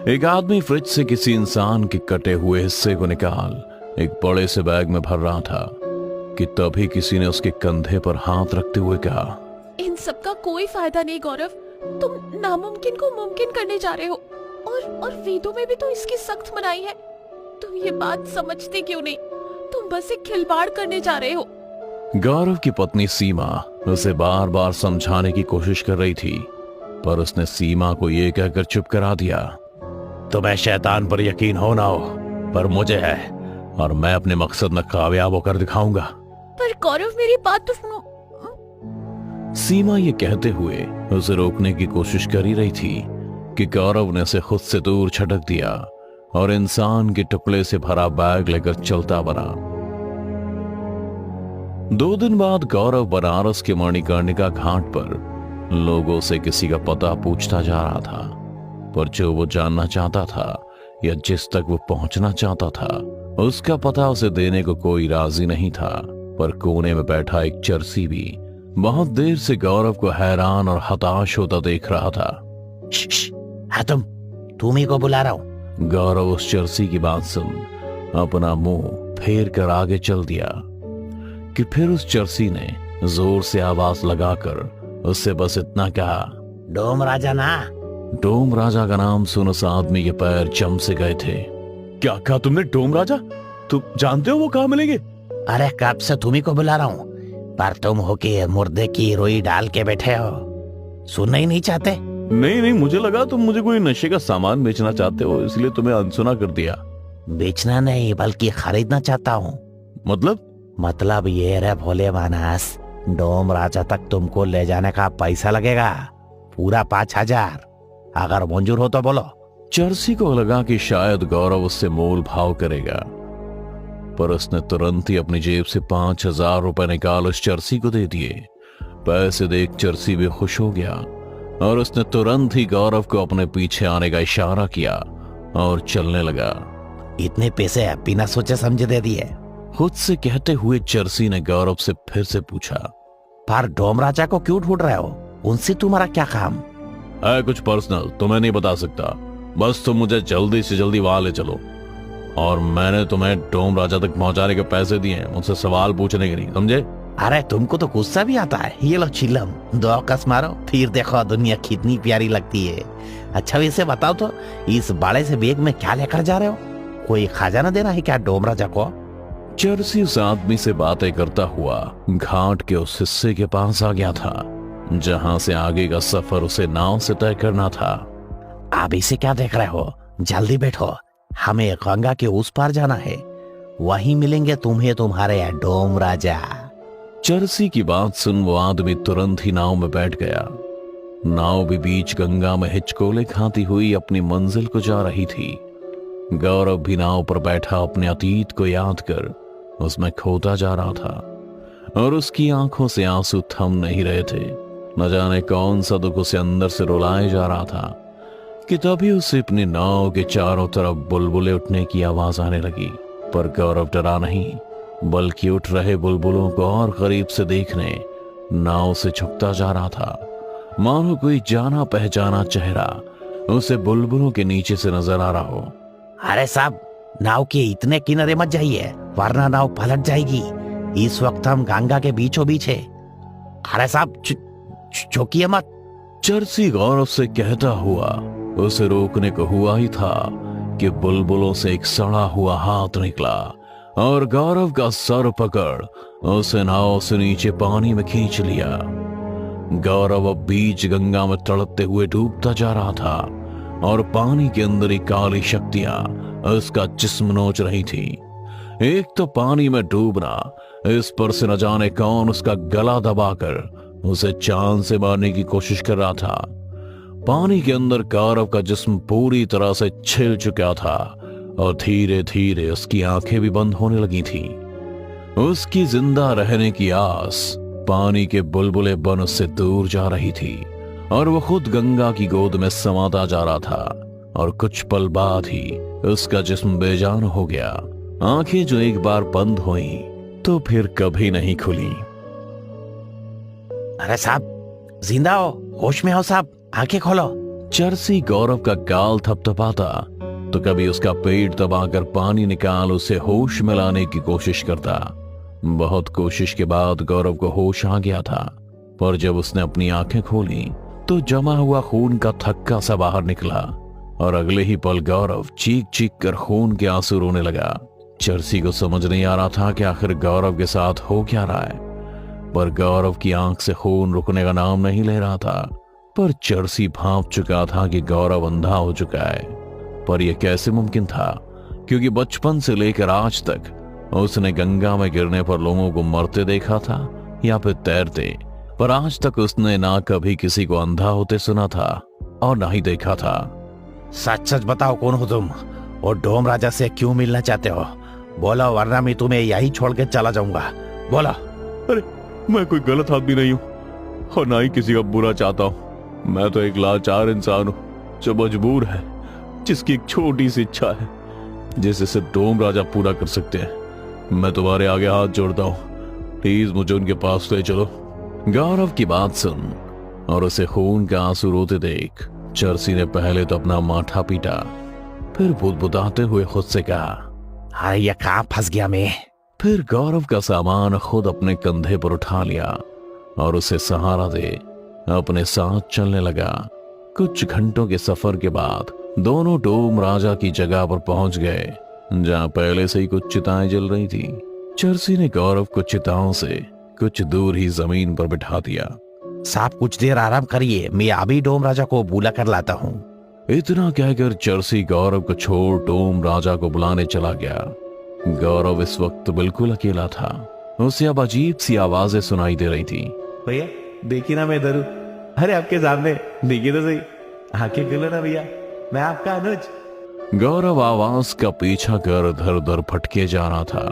एक आदमी फ्रिज से किसी इंसान के कटे हुए हिस्से को निकाल एक बड़े से बैग में भर रहा था कि तभी किसी ने उसके कंधे पर हाथ रखते हुए कहा, इन सब का कोई फायदा नहीं गौरव, तुम नामुमकिन को मुमकिन करने जा रहे हो। और वेदों में भी तो इसकी सख्त मनाही है। तुम ये बात समझते क्यों नहीं? तुम बस एक खिलवाड़ करने जा रहे हो। गौरव की पत्नी सीमा उसे बार बार समझाने की कोशिश कर रही थी, पर उसने सीमा को यह कहकर चुप करा दिया, तुम्हें शैतान पर यकीन हो ना हो, पर मुझे है, और मैं अपने मकसद में कामयाब होकर दिखाऊंगा। पर गौरव मेरी बात तो सुनो। सीमा ये कहते हुए उसे रोकने की कोशिश कर ही रही थी कि गौरव ने उसे खुद से दूर छटक दिया और इंसान के टुकड़े से भरा बैग लेकर चलता बना। 2 दिन बाद गौरव बनारस के मणिकर्णिका घाट पर लोगों से किसी का पता पूछता जा रहा था, पर जो वो जानना चाहता था या जिस तक वो पहुंचना चाहता था, उसका पता उसे देने को कोई राजी नहीं था। पर कोने में बैठा एक चरसी भी बहुत देर से गौरव को हैरान और हताश होता देख रहा था। हाँ, तुम्ही को बुला रहा हूं। गौरव उस चरसी की बात सुन अपना मुंह फेर कर आगे चल दिया कि फिर उस चरसी ने जोर से आवाज लगाकर उससे बस इतना कहा, डोम राजा ना। डोम राजा का नाम सुन उस आदमी के पैर जम से गए थे। क्या कहा तुमने? डोम राजा? तुम जानते हो वो कहाँ मिलेंगे? अरे कब से तुम्ही को बुला रहा हूँ, पर तुम हो के मुर्दे की रोई डाल के बैठे हो, सुनना ही नहीं चाहते। नहीं, मुझे लगा तुम मुझे कोई नशे का सामान बेचना चाहते हो, इसलिए तुम्हें अनसुना कर दिया। बेचना नहीं बल्कि खरीदना चाहता हूँ। मतलब ये रे भोले मानस, डोम राजा तक तुमको ले जाने का पैसा लगेगा, पूरा 5000। अगर मंजूर हो तो बोलो। चरसी को लगा कि शायद गौरव उससे मोल भाव करेगा, पर उसने तुरंत ही अपनी जेब से 5000 रुपए निकाल उस चरसी को दे दिए। पैसे देख चरसी भी खुश हो गया और उसने तुरंत ही गौरव को अपने पीछे आने का इशारा किया और चलने लगा। इतने पैसे बिना सोचे समझे दे दिए, खुद से कहते हुए चरसी ने गौरव से फिर से पूछा, पर डोम राजा को क्यों ढूंढ रहे हो? उनसे तुम्हारा क्या काम है? कुछ पर्सनल तो मैं नहीं बता सकता, बस तुम मुझे जल्दी से जल्दी वहां ले चलो, और मैंने तुम्हें डोम राजा तक पहुंचाने के पैसे दिए हैं, मुझसे सवाल पूछने के नहीं, समझे? अरे तुमको तो गुस्सा भी आता है। ये लो चिल्लम, 2 कस मारो, फिर देखो दुनिया कितनी प्यारी लगती है। अच्छा वैसे बताओ तो, इस बड़े से बैग में क्या लेकर जा रहे हो? कोई खजाना देना है क्या डोम राजा को? चरसी उस आदमी से बातें करता हुआ घाट के उस हिस्से के पास आ गया था जहां से आगे का सफर उसे नाव से तय करना था। आप इसे क्या देख रहे हो? जल्दी बैठो, हमें गंगा के उस पार जाना है, वहीं मिलेंगे तुम्हें तुम्हारे डोम राजा। चरसी की बात सुन वो आदमी तुरंत ही नाव में बैठ गया। नाव भी बीच गंगा में हिचकोले खाती हुई अपनी मंजिल को जा रही थी। गौरव भी नाव पर बैठा अपने अतीत को याद कर उसमें खोता जा रहा था और उसकी आंखों से आंसू थम नहीं रहे थे। न जाने कौन सा दुख उसे अंदर से रुलाए जा रहा था कि तभी उसे अपनी नाव के चारों तरफ बुलबुलें उठने की आवाज आने लगी। पर गौरव डरा नहीं, बल्कि उठ रहे बुलबुलों को और करीब से देखने नाव से झुकता जा रहा था, मानो कोई जाना पहचाना चेहरा उसे बुलबुलों के नीचे से नजर आ रहा हो। अरे साहब, नाव के इतने किनारे मत जाइए, वरना नाव पलट जाएगी। इस वक्त हम गंगा के बीचों बीच है। अरे साहब चौकिए मत। चरसी गौरव से कहता हुआ उसे रोकने को हुआ ही था कि बुलबुलों से एक सड़ा हुआ हाथ निकला और गौरव का सर पकड़ उसे नाव से नीचे पानी में खींच लिया। गौरव अब बीच गंगा में तड़पते हुए डूबता जा रहा था और पानी के अंदर ही काली शक्तियां उसका जिस्म नोच रही थी। एक तो पानी में डूबना, इस पर से न जाने कौन उसका गला दबाकर उसे चांद से मारने की कोशिश कर रहा था। पानी के अंदर गौरव का जिस्म पूरी तरह से छिल चुका था और धीरे धीरे उसकी आंखें भी बंद होने लगी थी। उसकी जिंदा रहने की आस पानी के बुलबुले बन उससे दूर जा रही थी और वो खुद गंगा की गोद में समाता जा रहा था। और कुछ पल बाद ही उसका जिस्म बेजान हो गया। आंखें जो एक बार बंद हुई तो फिर कभी नहीं खुली। अरे साहब जिंदा हो, होश में हो साहब, आंखें खोलो। चर्सी गौरव का गाल थपथपाता तो कभी उसका पेट दबाकर पानी निकाल उसे होश में लाने की कोशिश करता। बहुत कोशिश के बाद गौरव को होश आ गया था, पर जब उसने अपनी आंखें खोली तो जमा हुआ खून का थक्का सा बाहर निकला और अगले ही पल गौरव चीख चीख कर खून के आंसू रोने लगा। चर्सी को समझ नहीं आ रहा था कि आखिर गौरव के साथ हो क्या रहा है, पर गौरव की आंख से खून रुकने का नाम नहीं ले रहा था। पर चर्सी भांप चुका था कि गौरव अंधा हो चुका है। पर यह कैसे मुमकिन था, क्योंकि बचपन से लेकर आज तक उसने गंगा में गिरने पर लोगों को मरते देखा था या फिर तैरते, पर आज तक उसने ना कभी किसी को अंधा होते सुना था और ना ही देखा था। सच सच बताओ, कौन हो तुम और डोम राजा से क्यों मिलना चाहते हो? बोलो, वरना मैं तुम्हें यही छोड़ के चला जाऊंगा। बोलो। अरे मैं कोई गलत आदमी नहीं हूँ और ना ही किसी का बुरा चाहता हूँ। मैं तो एक लाचार इंसान हूँ जो मजबूर है, जिसकी एक छोटी सी इच्छा है जिसे सिर्फ डोम राजा पूरा कर सकते हैं। मैं तुम्हारे आगे हाथ जोड़ता हूँ, प्लीज मुझे उनके पास ले चलो। गौरव की बात सुन और उसे खून का आंसू रोते देख चर्सी ने पहले तो अपना माथा पीटा, फिर बुदबुदाते हुए खुद से कहा, अरे ये कहाँ फंस गया मैं? फिर गौरव का सामान खुद अपने कंधे पर उठा लिया और उसे सहारा दे अपने साथ चलने लगा। कुछ घंटों के सफर के बाद दोनों डोम राजा की जगह पर पहुंच गए, जहां पहले से ही कुछ चिताएं जल रही थी। चर्सी ने गौरव को चिताओं से कुछ दूर ही जमीन पर बिठा दिया। साहब कुछ देर आराम करिए, मैं अभी डोम राजा को बुला कर लाता हूँ। इतना कहकर चर्सी गौरव को छोड़ डोम राजा को बुलाने चला गया। गौरव इस वक्त बिल्कुल अकेला था। उसे अब अजीब सी आवाजें सुनाई दे रही थी। भैया देखिए ना, मैं इधर हूँ। अरे आपके सामने देखिए तो सही, आंखें खोलो ना भैया, मैं आपका अनुज। गौरव आवाज का पीछा कर इधर उधर भटके जा रहा था।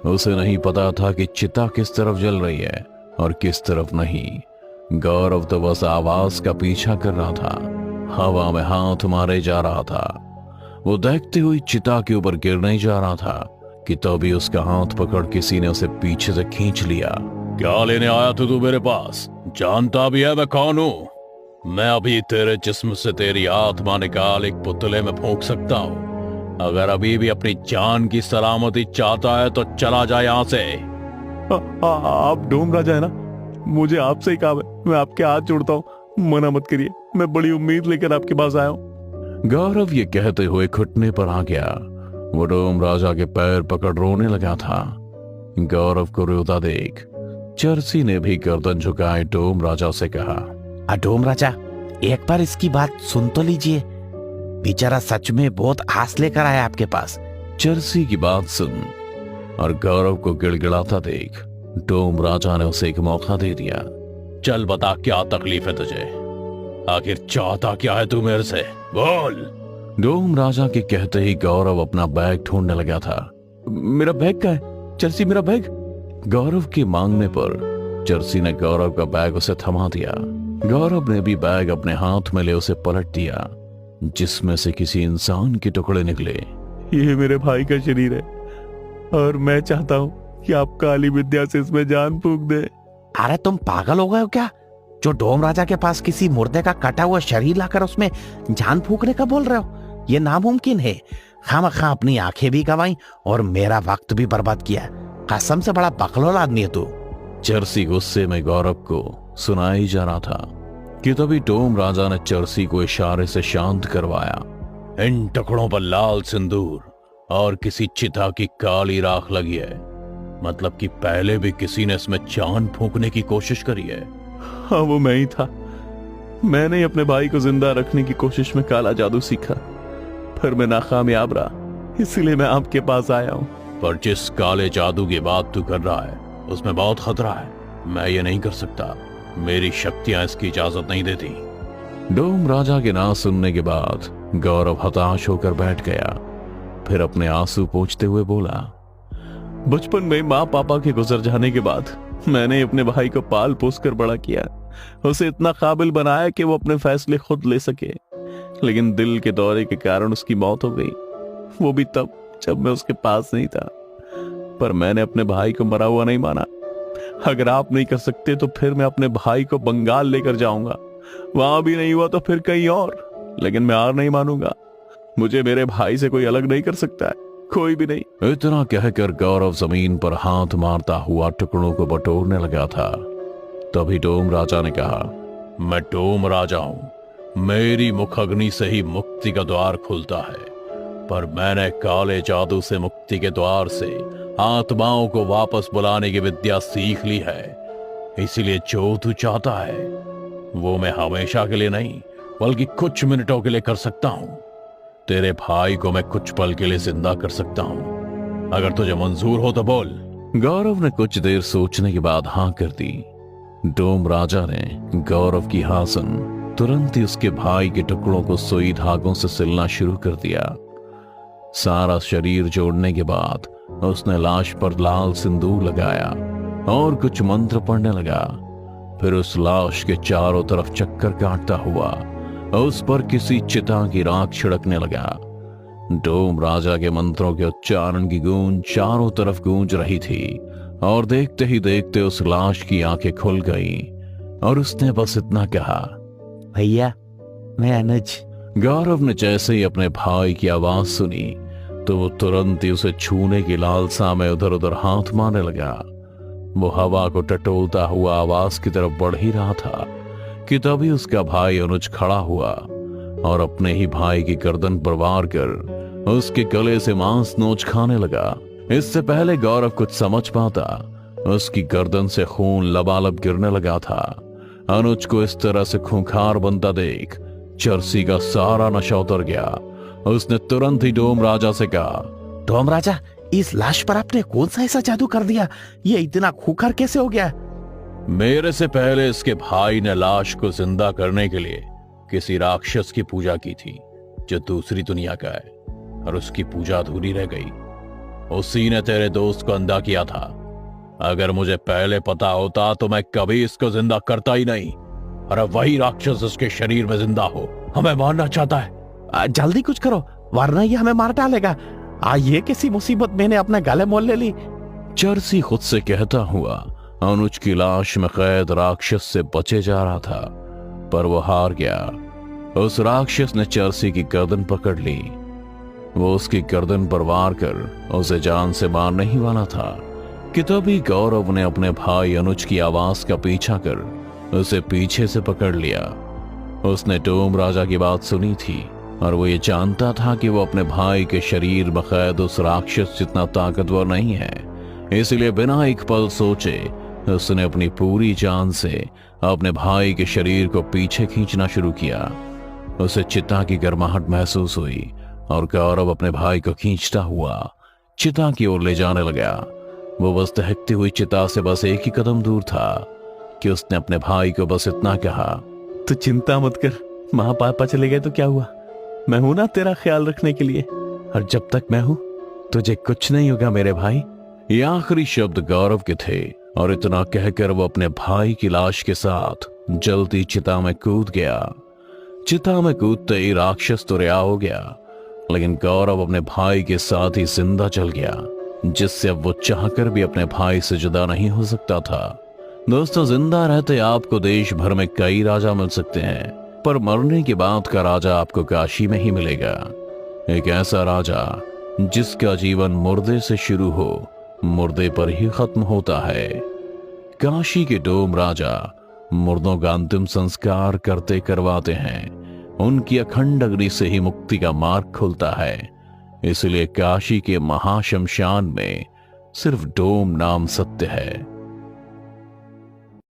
उसे नहीं पता था कि चिता किस तरफ जल रही है और किस तरफ नहीं। गौरव तो बस आवाज का पीछा कर रहा था, हवा में हाथ मारे जा रहा था। वो देखते हुए चिता के ऊपर गिरने जा रहा था कि तभी उसका हाथ पकड़ किसी ने उसे पीछे से खींच लिया। क्या लेने आया तू मेरे पास? जानता भी है मैं कौन हूँ? मैं अभी तेरे जिस्म से तेरी आत्मा निकाल एक पुतले में फूंक सकता हूँ। अगर अभी भी अपनी जान की सलामती चाहता है तो चला जाए यहाँ से। आप डोम राजा है ना, मुझे आपसे ही काम है, मैं आपके हाथ जोड़ता हूँ, मना मत करिए, मैं बड़ी उम्मीद लेकर आपके पास आया हूँ। गौरव ये कहते हुए घुटने पर आ गया। वो डोम राजा के पैर पकड़ रोने लगा था। गौरव को रोता देख चर्सी ने भी गर्दन झुकाए डोम राजा से कहा, डोम राजा, एक बार इसकी बात सुन तो लीजिए, बेचारा सच में बहुत आस लेकर आया आपके पास। चर्सी की बात सुन और गौरव को गिड़गिड़ाता देख डोम राजा ने उसे एक मौका दे दिया। चल बता, क्या तकलीफ है तुझे? आखिर चाहता क्या है तू मेरे से? बोल। डोम राजा के कहते ही गौरव अपना बैग ढूंढने लगा था। मेरा बैग कहाँ है? चर्सी, मेरा बैग। गौरव के मांगने पर चर्सी ने गौरव का बैग उसे थमा दिया। गौरव ने भी बैग अपने हाथ में ले उसे पलट दिया, जिसमें से किसी इंसान के टुकड़े निकले। ये मेरे भाई का शरीर है और मैं चाहता हूँ कि आप काली विद्या से इसमें जान फूंक दे। अरे तुम पागल हो गए हो क्या? जो डोम राजा के पास किसी मुर्दे का कटा हुआ शरीर लाकर उसमें जान फूंकने का बोल रहे हो? ये नामुमकिन है। खामखा अपनी आंखें भी गंवाई और मेरा वक्त भी बर्बाद किया। कसम से बड़ा बकलोल आदमी है तू। चर्सी गुस्से में गौरव को सुनाई जा रहा था कि तभी डोम राजा ने चर्सी को इशारे से शांत करवाया। इन टुकड़ों पर लाल सिंदूर और किसी चिता की काली राख लगी है, मतलब कि पहले भी किसी ने इसमें जान फूंकने की कोशिश करी है। हाँ, वो मैं ही था। मैंने अपने भाई को जिंदा रखने की कोशिश में काला जादू सीखा, पर मैं नाकामयाब रहा, इसलिए मैं आपके पास आया हूँ। पर जिस काले जादू की बात तू कर रहा है उसमें बहुत खतरा है। मैं ये नहीं कर सकता, मेरी शक्तियां इसकी इजाजत नहीं देती। डोम राजा के ना सुनने के बाद गौरव हताश होकर बैठ गया। फिर अपने आंसू पोंछते हुए बोला, बचपन में माँ पापा के गुजर जाने के बाद मैंने अपने भाई को पाल पोस कर बड़ा किया, उसे इतना काबिल बनाया कि वो अपने फैसले खुद ले सके। लेकिन दिल के दौरे के कारण उसकी मौत हो गई, वो भी तब जब मैं उसके पास नहीं था। पर मैंने अपने भाई को मरा हुआ नहीं माना। अगर आप नहीं कर सकते तो फिर मैं अपने भाई को बंगाल लेकर जाऊंगा, वहां भी नहीं हुआ तो फिर कहीं और। लेकिन मैं हार नहीं मानूंगा। मुझे मेरे भाई से कोई अलग नहीं कर सकता है, कोई भी नहीं। इतना कहकर गौरव जमीन पर हाथ मारता हुआ टुकड़ों को बटोरने लगा था। तभी डोम राजा ने कहा, मैं डोम राजा हूं, मेरी मुख अग्नि से ही मुक्ति का द्वार खुलता है, पर मैंने काले जादू से मुक्ति के द्वार से आत्माओं को वापस बुलाने की विद्या सीख ली है। इसीलिए जो तू चाहता है वो मैं हमेशा के लिए नहीं बल्कि कुछ मिनटों के लिए कर सकता हूं। तेरे भाई को मैं कुछ पल के लिए जिंदा कर सकता हूं, अगर तुझे मंजूर हो तो बोल। गौरव ने कुछ देर सोचने के बाद हां कर दी। डोम राजा ने गौरव की हां सुन तुरंत ही उसके भाई के टुकड़ों को सुई धागों से सिलना शुरू कर दिया। सारा शरीर जोड़ने के बाद उसने लाश पर लाल सिंदूर लगाया और कुछ मंत्र पढ़ने लगा। फिर उस लाश के चारों तरफ चक्कर काटता हुआ उस पर किसी चिता की राख छिड़कने लगा। डोम राजा के मंत्रों के उच्चारण की गूंज चारों तरफ गूंज रही थी और देखते ही देखते उस लाश की आंखें खुल गईं और उसने बस इतना कहा, भैया मैं अनुज। गौरव ने जैसे ही अपने भाई की आवाज सुनी तो वो तुरंत ही उसे छूने की लालसा में उधर उधर हाथ मारने लगा। वो हवा को टटोलता हुआ आवाज की तरफ बढ़ ही रहा था कि तभी उसका भाई अनुज खड़ा हुआ और अपने ही भाई की गर्दन पर वार कर उसके गले से मांस नोच खाने लगा। इससे पहले गौरव कुछ समझ पाता, उसकी गर्दन से खून लबालब गिरने लगा था। अनुज को इस तरह से खूंखार बनता देख चर्सी का सारा नशा उतर गया। उसने तुरंत ही डोम राजा से कहा, डोम राजा, इस लाश पर आपने कौन सा ऐसा जादू कर दिया? ये इतना खूंखार कैसे हो गया? मेरे से पहले इसके भाई ने लाश को जिंदा करने के लिए किसी राक्षस की पूजा की थी जो दूसरी दुनिया का है, और उसकी पूजा अधूरी रह गई। उसी ने तेरे दोस्त को अंधा किया था। अगर मुझे पहले पता होता तो मैं कभी इसको जिंदा करता ही नहीं। और अब वही राक्षस उसके शरीर में जिंदा हो, हमें मारना चाहता है। जल्दी कुछ करो वरना ये हमें मार डालेगा। ये किसी मुसीबत मैंने अपने गले मोल ले ली। चर्सी खुद से कहता हुआ अनुज की लाश में कैद राक्षस से बचे जा रहा था, पर वो हार गया। उस राक्षस ने चर्सी की गर्दन पकड़ ली। वो उसकी गर्दन पर वार कर उसे जान से मारने ही वाला था कि तभी गौरव ने अपने भाई अनुज की आवाज का पीछा कर उसे पीछे से पकड़ लिया। उसने डोम राजा की बात सुनी थी और वो ये जानता था कि वो अपने भाई के शरीर में कैद उस राक्षस जितना ताकतवर नहीं है। इसलिए बिना एक पल सोचे उसने अपनी पूरी जान से अपने भाई के शरीर को पीछे खींचना शुरू किया। उसे चिता की गर्माहट महसूस हुई और गौरव अपने भाई को खींचता हुआ चिता की ओर ले जाने लगा। वो बस दहकती हुई चिता से बस एक ही कदम दूर था कि उसने अपने भाई को बस इतना कहा, तू चिंता मत कर, माँ पापा चले गए तो क्या हुआ, मैं हूं ना तेरा ख्याल रखने के लिए, और जब तक मैं हूं तुझे कुछ नहीं होगा मेरे भाई। ये आखिरी शब्द गौरव के थे और इतना कहकर वो अपने भाई की लाश के साथ जल्दी चिता में कूद गया। चिता में कूदते ही राक्षस तो रिहा हो गया, लेकिन गौरव अपने भाई के साथ ही जिंदा चल गया, जिससे अब वो चाहकर भी अपने भाई से जुदा नहीं हो सकता था। दोस्तों, जिंदा रहते आपको देश भर में कई राजा मिल सकते हैं, पर मरने के बाद का राजा आपको काशी में ही मिलेगा। एक ऐसा राजा जिसका जीवन मुर्दे से शुरू हो मुर्दे पर ही खत्म होता है। काशी के डोम राजा मुर्दों का अंतिम संस्कार करते करवाते हैं। उनकी अखंड अग्नि से ही मुक्ति का मार्ग खुलता है। इसलिए काशी के महाशमशान में सिर्फ डोम नाम सत्य है।